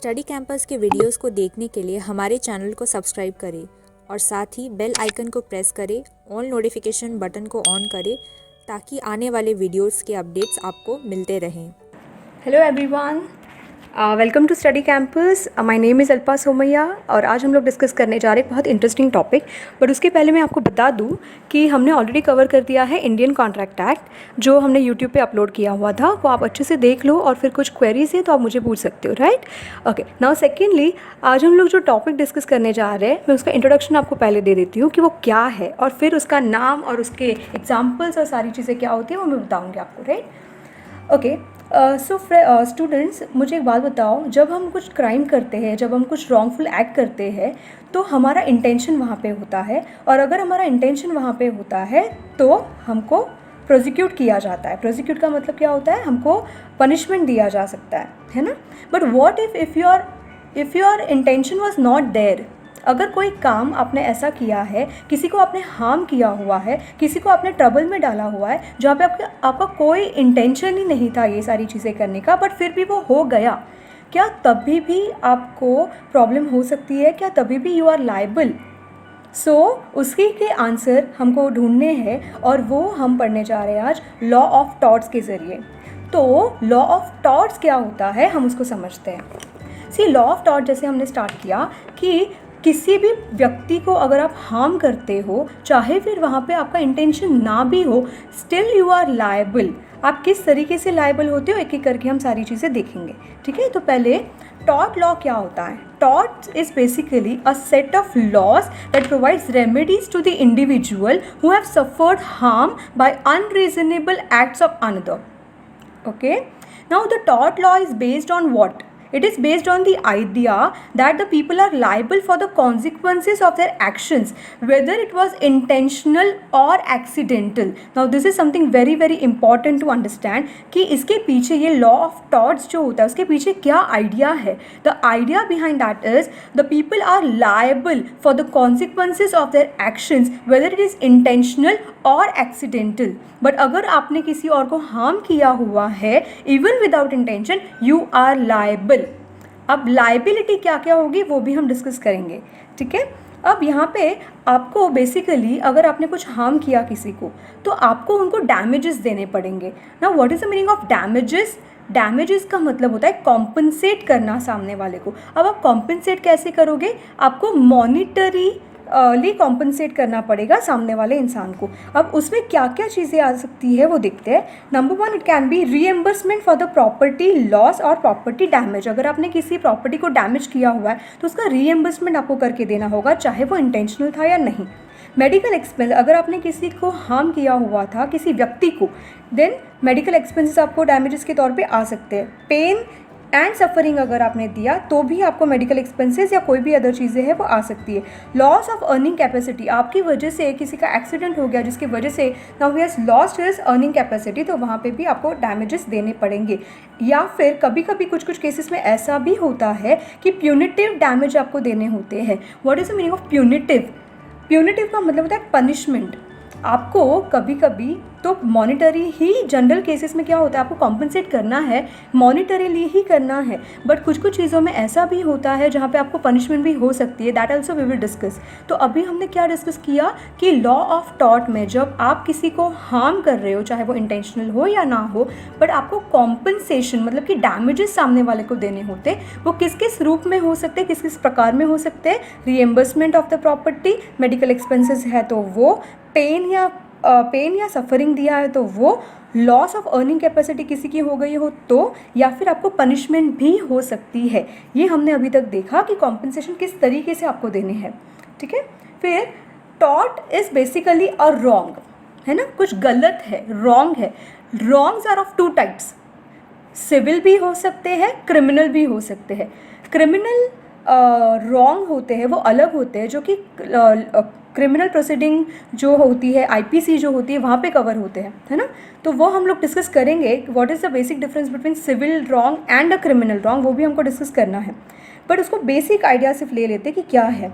Study campus के videos को देखने के लिए हमारे चैनल को सब्सक्राइब करें और साथ ही बेल आइकन को प्रेस करें, ऑल नोटिफिकेशन बटन को ऑन करें ताकि आने वाले वीडियोस के अपडेट्स आपको मिलते रहें। Hello everyone, welcome to Study Campus. My name is Alpa Somaiya और आज हम लोग डिस्कस करने जा रहे हैं बहुत इंटरेस्टिंग टॉपिक। बट उसके पहले मैं आपको बता दूं कि हमने ऑलरेडी कवर कर दिया है इंडियन कॉन्ट्रैक्ट एक्ट, जो हमने यूट्यूब पे अपलोड किया हुआ था। वो आप अच्छे से देख लो और फिर कुछ क्वेरीज हैं तो आप मुझे पूछ सकते हो, राइट? ओके, नाउ सेकेंडली आज हम लोग जो टॉपिक डिस्कस करने जा रहे हैं, मैं उसका इंट्रोडक्शन आपको पहले दे देती हूँ कि वो क्या है, और फिर उसका नाम और उसके एग्जाम्पल्स और सारी चीज़ें क्या होती हैं वो मैं बताऊँगी आपको, राइट? ओके, सो स्टूडेंट्स, मुझे एक बात बताओ, जब हम कुछ क्राइम करते हैं, जब हम कुछ रॉन्गफुल एक्ट करते हैं तो हमारा इंटेंशन वहाँ पे होता है, और अगर हमारा इंटेंशन वहाँ पे होता है तो हमको प्रोसिक्यूट किया जाता है। प्रोसिक्यूट का मतलब क्या होता है? हमको पनिशमेंट दिया जा सकता है ना? But what if your intention was not there? अगर कोई काम आपने ऐसा किया है, किसी को आपने हार्म किया हुआ है, किसी को आपने ट्रबल में डाला हुआ है, जहाँ पे आपका कोई इंटेंशन ही नहीं था ये सारी चीज़ें करने का, बट फिर भी वो हो गया, क्या तभी भी आपको प्रॉब्लम हो सकती है? क्या तभी भी यू आर लायबल? सो उसकी के आंसर हमको ढूंढने हैं और वो हम पढ़ने जा रहे हैं आज लॉ ऑफ टॉर्ट्स के ज़रिए। तो लॉ ऑफ टॉर्ट्स क्या होता है, हम उसको समझते हैं। सी, लॉ ऑफ टॉर्ट जैसे हमने स्टार्ट किया कि किसी भी व्यक्ति को अगर आप हार्म करते हो, चाहे फिर वहाँ पे आपका इंटेंशन ना भी हो, स्टिल यू आर लायबल। आप किस तरीके से लायबल होते हो, एक एक करके हम सारी चीज़ें देखेंगे, ठीक है? तो पहले टॉर्ट लॉ क्या होता है? Tort is basically a set of laws that provides remedies to the individual who have suffered harm by unreasonable acts of another. Okay, now the tort law is based on what? It is based on the idea that the people are liable for the consequences of their actions, whether it was intentional or accidental. Now this is something very very important to understand कि इसके पीछे ये law of torts जो होता है उसके पीछे क्या idea है. The idea behind that is the people are liable for the consequences of their actions, whether it is intentional और एक्सीडेंटल. बट अगर आपने किसी और को हार्म किया हुआ है even without intention, you are liable. अब लायबिलिटी क्या क्या होगी वो भी हम डिस्कस करेंगे, ठीक है? अब यहाँ पे आपको बेसिकली अगर आपने कुछ हार्म किया किसी को तो आपको उनको डैमेजेस देने पड़ेंगे. ना what is the meaning of damages? Damages का मतलब होता है कॉम्पनसेट करना सामने वाले को. अब आप कॉम्पनसेट कैसे करोगे? आपको मॉनिटरी कॉम्पनसेट करना पड़ेगा सामने वाले इंसान को. अब उसमें क्या क्या चीज़ें आ सकती है वो देखते हैं. Number 1, it can be reimbursement for the property loss और प्रॉपर्टी डैमेज. अगर आपने किसी प्रॉपर्टी को डैमेज किया हुआ है तो उसका रीएम्बर्समेंट आपको करके देना होगा, चाहे वो इंटेंशनल था या नहीं. मेडिकल एक्सपेंस, अगर आपने किसी को हार्म किया हुआ था, किसी व्यक्ति को, देन मेडिकल एक्सपेंसेस आपको डैमेजेस के तौर पे आ सकते हैं. पेन एंड सफरिंग अगर आपने दिया तो भी आपको मेडिकल एक्सपेंसेस या कोई भी अदर चीज़ें हैं वो आ सकती है. लॉस ऑफ अर्निंग कैपेसिटी, आपकी वजह से किसी का एक्सीडेंट हो गया जिसकी वजह से now he has lost his earning capacity, तो वहाँ पे भी आपको डैमेजेस देने पड़ेंगे. या फिर कभी कभी कुछ कुछ केसेस में ऐसा भी होता है कि प्यूनिटिव डैमेज आपको देने होते हैं. What is the meaning of punitive? Punitive का मतलब होता है पनिशमेंट. आपको कभी कभी तो मॉनिटरी ही, जनरल केसेस में क्या होता है आपको कॉम्पनसेट करना है, मॉनिटरीली ही करना है. बट कुछ कुछ चीज़ों में ऐसा भी होता है जहाँ पे आपको पनिशमेंट भी हो सकती है. That also we will discuss. तो अभी हमने क्या डिस्कस किया कि लॉ ऑफ टॉर्ट में जब आप किसी को हार्म कर रहे हो, चाहे वो इंटेंशनल हो या ना हो, बट आपको कॉम्पनसेशन मतलब कि डैमेजेस सामने वाले को देने होते, वो किस किस रूप में हो सकते, किस किस प्रकार में हो सकते हैं. Reimbursement of the property, medical expenses है तो वो, पेन या सफरिंग दिया है तो वो, लॉस ऑफ अर्निंग कैपेसिटी किसी की हो गई हो तो, या फिर आपको पनिशमेंट भी हो सकती है. ये हमने अभी तक देखा कि कॉम्पनसेशन किस तरीके से आपको देने हैं, ठीक है? फिर tort is basically a wrong, है ना? कुछ गलत है, रॉन्ग है. Wrongs are of 2 types. Civil भी हो सकते हैं, क्रिमिनल भी हो सकते हैं. क्रिमिनल रॉन्ग होते हैं वो अलग होते हैं, जो कि क्रिमिनल प्रोसीडिंग जो होती है, आईपीसी जो होती है, वहाँ पे कवर होते हैं, है ना? तो वो हम लोग डिस्कस करेंगे. What is the basic difference between civil wrong and a criminal wrong, वो भी हमको डिस्कस करना है. बट उसको बेसिक आइडिया सिर्फ ले लेते कि क्या है.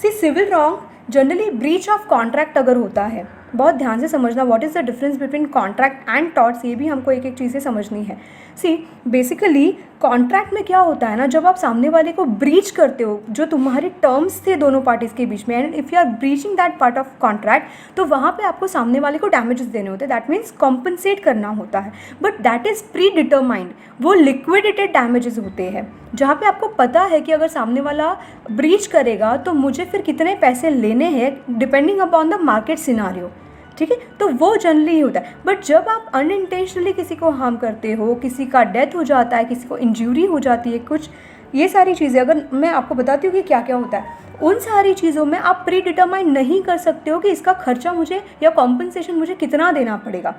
See, civil wrong generally breach of contract अगर होता है, बहुत ध्यान से समझना, what is the difference between contract and torts, ये भी हमको एक एक चीज़ें समझनी है। सी बेसिकली कॉन्ट्रैक्ट में क्या होता है ना, जब आप सामने वाले को ब्रीच करते हो, जो तुम्हारे टर्म्स थे दोनों पार्टीज़ के बीच में, and if you are breaching that part of contract, तो वहाँ पे आपको सामने वाले को डैमेजेस देने होते हैं, दैट मीन्स कॉम्पनसेट करना होता है, but that is pre determined, वो लिक्विडेटेड डैमेजेस होते हैं, जहाँ पे आपको पता है कि अगर सामने वाला ब्रीच करेगा तो मुझे फिर कितने पैसे लेने हैं depending upon the market scenario, ठीक है, तो वो जनरली होता है। बट जब आप अनइंटेंशनली किसी को हार्म करते हो, किसी का डेथ हो जाता है, किसी को इंजरी हो जाती है, कुछ ये सारी चीज़ें अगर मैं आपको बताती हूँ कि क्या क्या होता है, उन सारी चीज़ों में आप प्री डिटरमाइन नहीं कर सकते हो कि इसका खर्चा मुझे या कॉम्पनसेशन मुझे कितना देना पड़ेगा,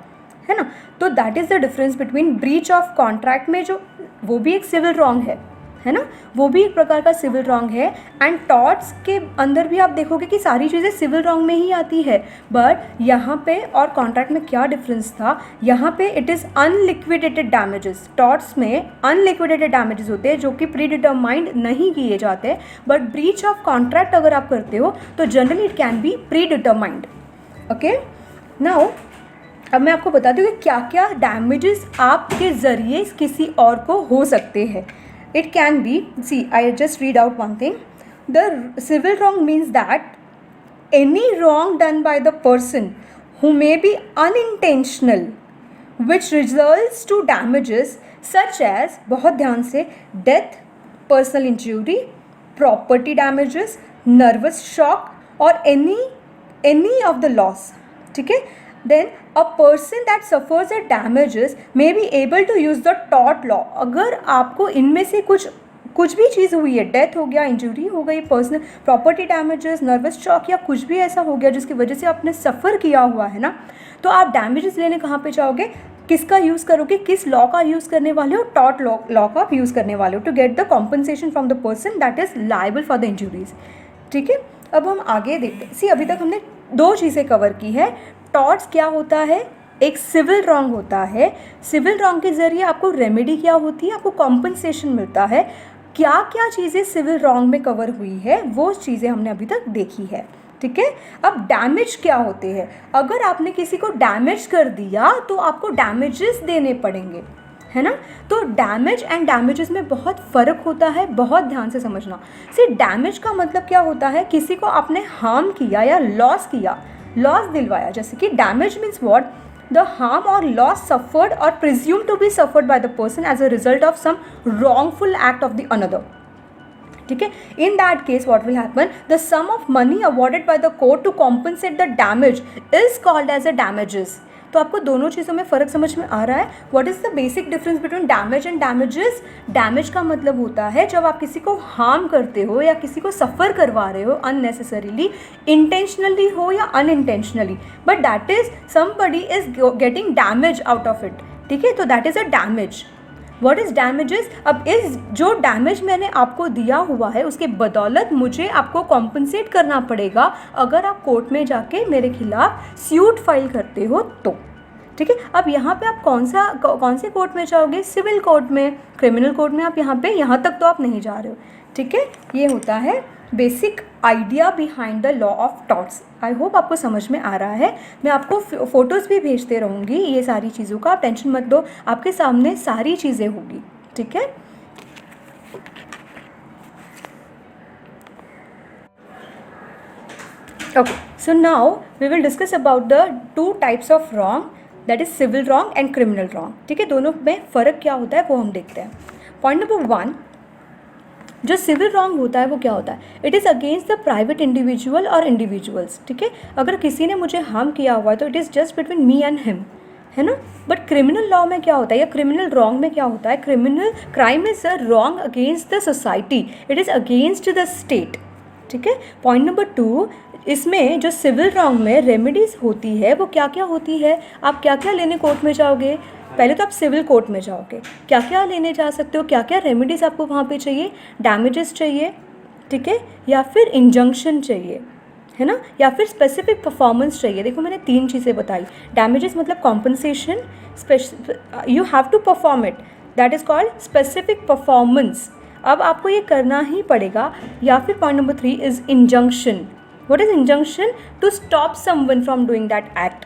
है ना। तो that is the difference between breach of contract में, जो वो भी एक सिविल रॉन्ग है ना, वो भी एक प्रकार का सिविल रॉन्ग है, एंड टॉर्ट्स के अंदर भी आप देखोगे कि सारी चीज़ें सिविल रॉन्ग में ही आती है, बट यहाँ पे और कॉन्ट्रैक्ट में क्या डिफरेंस था, यहाँ पे it is unliquidated damages, torts में अनलिक्विडेटेड डैमेजेस होते हैं जो कि प्री डिटरमाइंड नहीं किए जाते, बट ब्रीच ऑफ कॉन्ट्रैक्ट अगर आप करते हो तो generally it can be pre determined. Okay, now अब मैं आपको बताती हूँ कि क्या क्या डैमेजेस आपके ज़रिए किसी और को हो सकते हैं। It can be, see, I just read out one thing. The civil wrong means that any wrong done by the person who may be unintentional, which results to damages such as, बहुत ध्यान से, death, personal injury, property damages, nervous shock or any of the loss, ठीक है। Then a person that suffers the damages may be able to use the tort law। अगर आपको इनमें से कुछ भी चीज़ हुई है, डेथ हो गया, इंजरी हो गई, personal property damages, nervous shock या कुछ भी ऐसा हो गया जिसकी वजह से आपने सफ़र किया हुआ है ना, तो आप डैमेजेस लेने कहाँ पे जाओगे, किसका यूज़ करोगे, किस लॉ का यूज़ करने वाले हो, टॉर्ट लॉ का आप यूज़ करने वाले हो to get the compensation from the person that is liable for the injuries, ठीक है। अब हम आगे देखते हैं। सी अभी तक हमने दो चीज़ें कवर की है। टॉर्ट्स क्या होता है, एक सिविल रॉन्ग होता है, सिविल रॉन्ग के ज़रिए आपको रेमेडी क्या होती है, आपको कॉम्पनसेशन मिलता है। क्या क्या चीज़ें सिविल रॉन्ग में कवर हुई है वो चीज़ें हमने अभी तक देखी है, ठीक है। अब डैमेज क्या होते हैं, अगर आपने किसी को डैमेज कर दिया तो आपको डैमेजेस देने पड़ेंगे, है ना। तो डैमेज एंड डैमेजेस में बहुत फ़र्क होता है, बहुत ध्यान से समझना। सिर्फ डैमेज का मतलब क्या होता है, किसी को आपने हार्म किया या लॉस किया, लॉस दिलवाया, जैसे कि damage means what, the harm और लॉस सफर्ड और presume to be suffered by the person as a result of some wrongful act of the another, ठीक है। In that case what will happen, the sum of money awarded by the court to compensate the damage is called as a damages. तो आपको दोनों चीज़ों में फ़र्क समझ में आ रहा है। What is the basic difference between damage and damages. Damage का मतलब होता है जब आप किसी को हार्म करते हो या किसी को सफ़र करवा रहे हो अननेसेसरीली, इंटेंशनली हो या unintentionally, but that is somebody is getting damage out of it, ठीक है। तो that is a damage. What is damages, अब इस जो डैमेज मैंने आपको दिया हुआ है उसके बदौलत मुझे आपको कॉम्पनसेट करना पड़ेगा अगर आप कोर्ट में जाके मेरे खिलाफ स्यूट फाइल करते हो तो, ठीक है। अब यहाँ पे आप कौन से कोर्ट में जाओगे, सिविल कोर्ट में, क्रिमिनल कोर्ट में आप यहाँ तक तो आप नहीं जा रहे हो, ठीक है। ये होता है basic idea behind the law of torts. I hope आपको समझ में आ रहा है। मैं आपको फ़ोटोज़ भी भेजते रहूँगी ये सारी चीज़ों का, आप टेंशन मत लो, आपके सामने सारी चीज़ें होगी, ठीक है। Okay, so now we will discuss about the two types of wrong, that is civil wrong and criminal wrong, ठीक है। दोनों में फ़र्क क्या होता है वो हम देखते हैं। पॉइंट नंबर 1, जो सिविल रॉन्ग होता है वो क्या होता है, it is against the private individual और इंडिविजुअल्स, ठीक है। अगर किसी ने मुझे हार्म किया हुआ है तो it is just between me and him, है ना। बट क्रिमिनल लॉ में क्या होता है या क्रिमिनल रॉन्ग में क्या होता है, criminal crime is a wrong against the society, it is against the state, ठीक है। पॉइंट नंबर 2, इसमें जो सिविल रॉन्ग में रेमेडीज़ होती है वो क्या क्या होती है, आप क्या क्या लेने कोर्ट में जाओगे, पहले तो आप सिविल कोर्ट में जाओगे, क्या क्या लेने जा सकते हो, क्या क्या रेमेडीज़ आपको वहाँ पे चाहिए, डैमेजेस चाहिए, ठीक है, या फिर इंजंक्शन चाहिए, है ना, या फिर स्पेसिफिक परफॉर्मेंस चाहिए। देखो मैंने 3 चीज़ें बताई। डैमेजेस मतलब compensation, you have to perform it, that is called specific performance, अब आपको ये करना ही पड़ेगा। या फिर point number 3 is injunction. What is injunction? To stop someone from doing that act.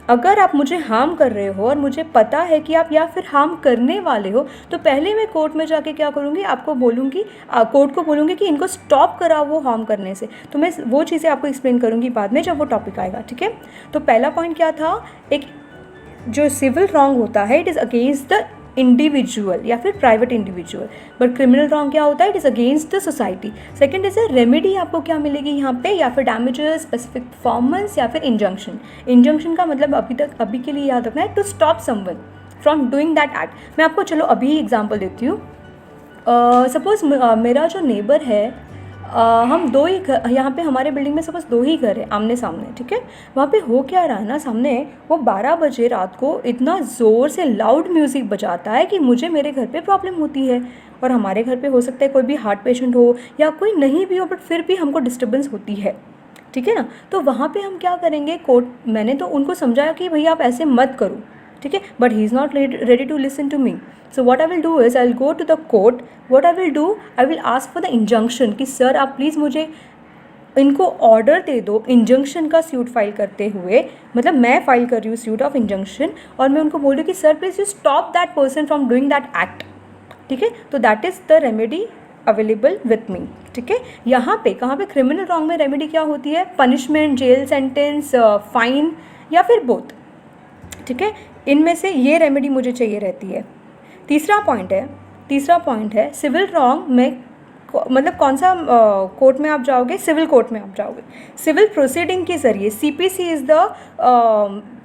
अगर आप मुझे हार्म कर रहे हो और मुझे पता है कि आप या फिर हार्म करने वाले हो, तो पहले मैं कोर्ट में जाके क्या करूँगी, आपको बोलूँगी, कोर्ट को बोलूँगी कि इनको स्टॉप कराओ वो हार्म करने से। तो मैं वो चीज़ें आपको एक्सप्लेन करूँगी बाद में जब वो टॉपिक आएगा, ठीक है। तो पहला पॉइंट क्या था, एक जो सिविल रॉन्ग होता है it is against the individual या फिर private individual, but criminal wrong क्या होता है, it is against the society. Second is a remedy, आपको क्या मिलेगी यहाँ पे, या फिर डैमेजेस, स्पेसिफिक परफॉर्मेंस या फिर इंजंक्शन। इंजंक्शन का मतलब अभी के लिए याद रखना है, to stop someone from doing that act. मैं आपको चलो अभी एग्जाम्पल देती हूँ। सपोज मेरा जो नेबर है, हम दो ही घर, यहाँ पे हमारे बिल्डिंग में सपोज 2 ही घर है आमने सामने, ठीक है। वहाँ पे हो क्या रहा है ना, सामने वो 12 बजे रात को इतना ज़ोर से लाउड म्यूज़िक बजाता है कि मुझे मेरे घर पे प्रॉब्लम होती है। और हमारे घर पे हो सकता है कोई भी हार्ट पेशेंट हो या कोई नहीं भी हो, बट फिर भी हमको डिस्टर्बेंस होती है, ठीक है ना। तो वहाँ पे हम क्या करेंगे, कोर्ट, मैंने तो उनको समझाया कि भैया आप ऐसे मत करो, ठीक है, but he is not ready to listen to me. So what I will do is I will go to the court. What I will do, I will ask for the injunction कि sir आप please मुझे इनको order दे दो injunction का suit file करते हुए, मतलब मैं फाइल कर रही हूँ सूट ऑफ इंजंक्शन, और मैं उनको बोल रही हूँ कि sir please you stop that person from doing that act, ठीक है। तो that is the remedy available with me, ठीक है। यहाँ पे कहाँ पे क्रिमिनल रॉन्ग में रेमेडी क्या होती है, पनिशमेंट, जेल सेंटेंस, फाइन या फिर बोथ, ठीक है। इनमें से ये रेमेडी मुझे चाहिए रहती है। तीसरा पॉइंट है सिविल रॉन्ग में, मतलब कौन सा कोर्ट में आप जाओगे, सिविल कोर्ट में आप जाओगे। सिविल प्रोसीडिंग के ज़रिए, सीपीसी इज़ द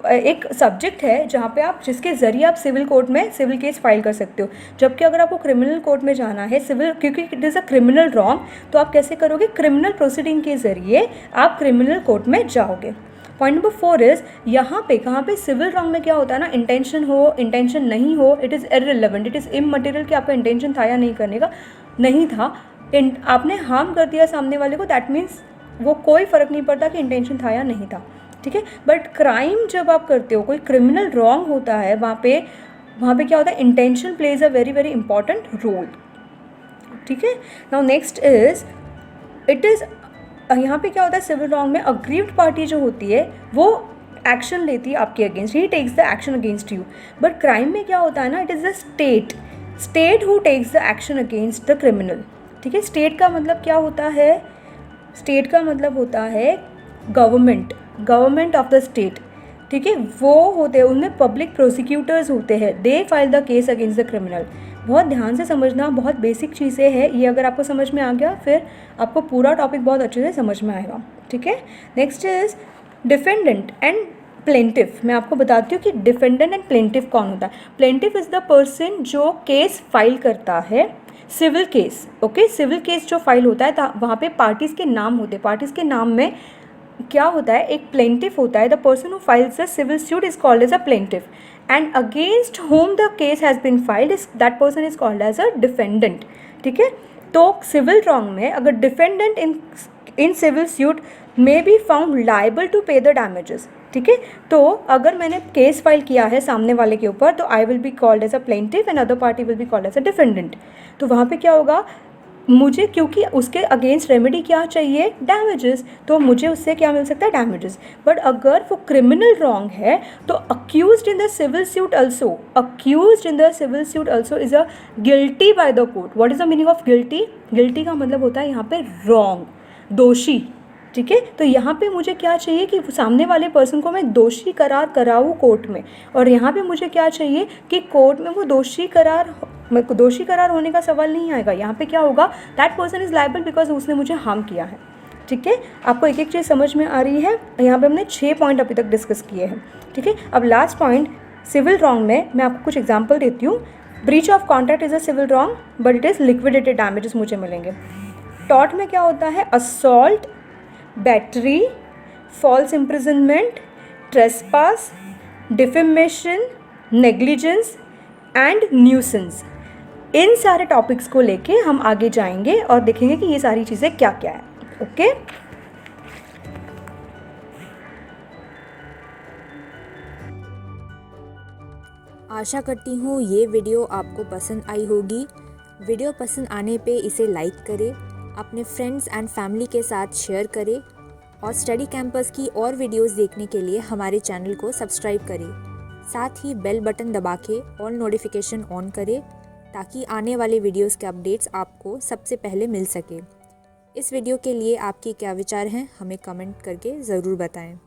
एक सब्जेक्ट है जहाँ पे आप, जिसके ज़रिए आप सिविल कोर्ट में सिविल केस फाइल कर सकते हो। जबकि अगर आपको क्रिमिनल कोर्ट में जाना है, सिविल, क्योंकि it is a criminal wrong, तो आप कैसे करोगे, क्रिमिनल प्रोसीडिंग के ज़रिए आप क्रिमिनल कोर्ट में जाओगे। पॉइंट नंबर 4 इज़, यहाँ पे कहाँ पे सिविल रॉन्ग में क्या होता है ना, इंटेंशन हो इंटेंशन नहीं हो, it is irrelevant, it is immaterial कि आपका इंटेंशन था या नहीं करने का, नहीं था, आपने हार्म कर दिया सामने वाले को, दैट मीन्स वो कोई फ़र्क नहीं पड़ता कि इंटेंशन था या नहीं था, ठीक है। बट क्राइम जब आप करते हो, कोई क्रिमिनल रॉन्ग होता है, वहाँ पे क्या होता है, intention plays a very very important role, ठीक है। Now next is, it is, यहाँ पे क्या होता है, सिविल रॉन्ग में अग्रीव्ड पार्टी जो होती है वो एक्शन लेती है आपके against, he takes the action against you. But crime में क्या होता है ना, it is the state who takes the action against the criminal, ठीक है। स्टेट का मतलब क्या होता है, स्टेट का मतलब होता है गवर्नमेंट ऑफ द स्टेट, ठीक है। वो होते हैं, उनमें पब्लिक प्रोसिक्यूटर्स होते हैं, they file the case against the criminal. बहुत ध्यान से समझना, बहुत बेसिक चीज़ें हैं ये, अगर आपको समझ में आ गया फिर आपको पूरा टॉपिक बहुत अच्छे से समझ में आएगा, ठीक है। Next is defendant and plaintiff. मैं आपको बताती हूँ कि डिफेंडेंट एंड प्लेंटिफ कौन होता है। प्लेंटिफ इज़ द पर्सन जो केस फाइल करता है, civil case, okay. Civil case जो फाइल होता है वहाँ पे पार्टीज़ के नाम होते हैं, पार्टीज़ के नाम में क्या होता है, एक प्लेंटिफ होता है, the person who files the civil suit is called as a plaintiff, and against whom the case has been filed is that person is called as a defendant, ठीक है। तो सिविल रॉन्ग में अगर defendant in civil suit may be found liable to pay the damages, ठीक है। तो अगर मैंने केस फाइल किया है सामने वाले के ऊपर, तो I will be called as a plaintiff and other party will be called as a defendant. तो वहाँ पे क्या होगा, मुझे क्योंकि उसके अगेंस्ट रेमेडी क्या चाहिए, डैमेजेस, तो मुझे उससे क्या मिल सकता है, डैमेजेस। बट अगर वो क्रिमिनल रॉन्ग है तो accused in the civil suit also is a guilty by the court. What is the meaning of guilty? Guilty का मतलब होता है यहाँ पे रॉन्ग, दोषी, ठीक है। तो यहाँ पे मुझे क्या चाहिए कि सामने वाले पर्सन को मैं दोषी करार कराऊँ कोर्ट में, और यहाँ पे मुझे क्या चाहिए कि कोर्ट में वो दोषी करार होने का सवाल नहीं आएगा। यहाँ पे क्या होगा, that person is liable because उसने मुझे हार्म किया है, ठीक है। आपको एक एक चीज़ समझ में आ रही है। यहाँ पे हमने 6 पॉइंट अभी तक डिस्कस किए हैं, ठीक है। अब लास्ट पॉइंट, सिविल रॉन्ग में मैं आपको कुछ एग्जाम्पल देती हूँ। Breach of contract is a civil wrong but it is liquidated damages मुझे मिलेंगे। टॉर्ट में क्या होता है, assault, battery, false imprisonment, trespass, defamation, negligence and nuisance. इन सारे टॉपिक्स को लेके हम आगे जाएंगे और देखेंगे कि ये सारी चीज़ें क्या क्या है, ओके। आशा करती हूँ ये वीडियो आपको पसंद आई होगी। वीडियो पसंद आने पे इसे लाइक करें, अपने फ्रेंड्स एंड फैमिली के साथ शेयर करें और स्टडी कैंपस की और वीडियोस देखने के लिए हमारे चैनल को सब्सक्राइब करें। साथ ही बेल बटन दबा के ऑल नोटिफिकेशन ऑन करें ताकि आने वाले वीडियोस के अपडेट्स आपको सबसे पहले मिल सके। इस वीडियो के लिए आपके क्या विचार हैं, हमें कमेंट करके ज़रूर बताएं।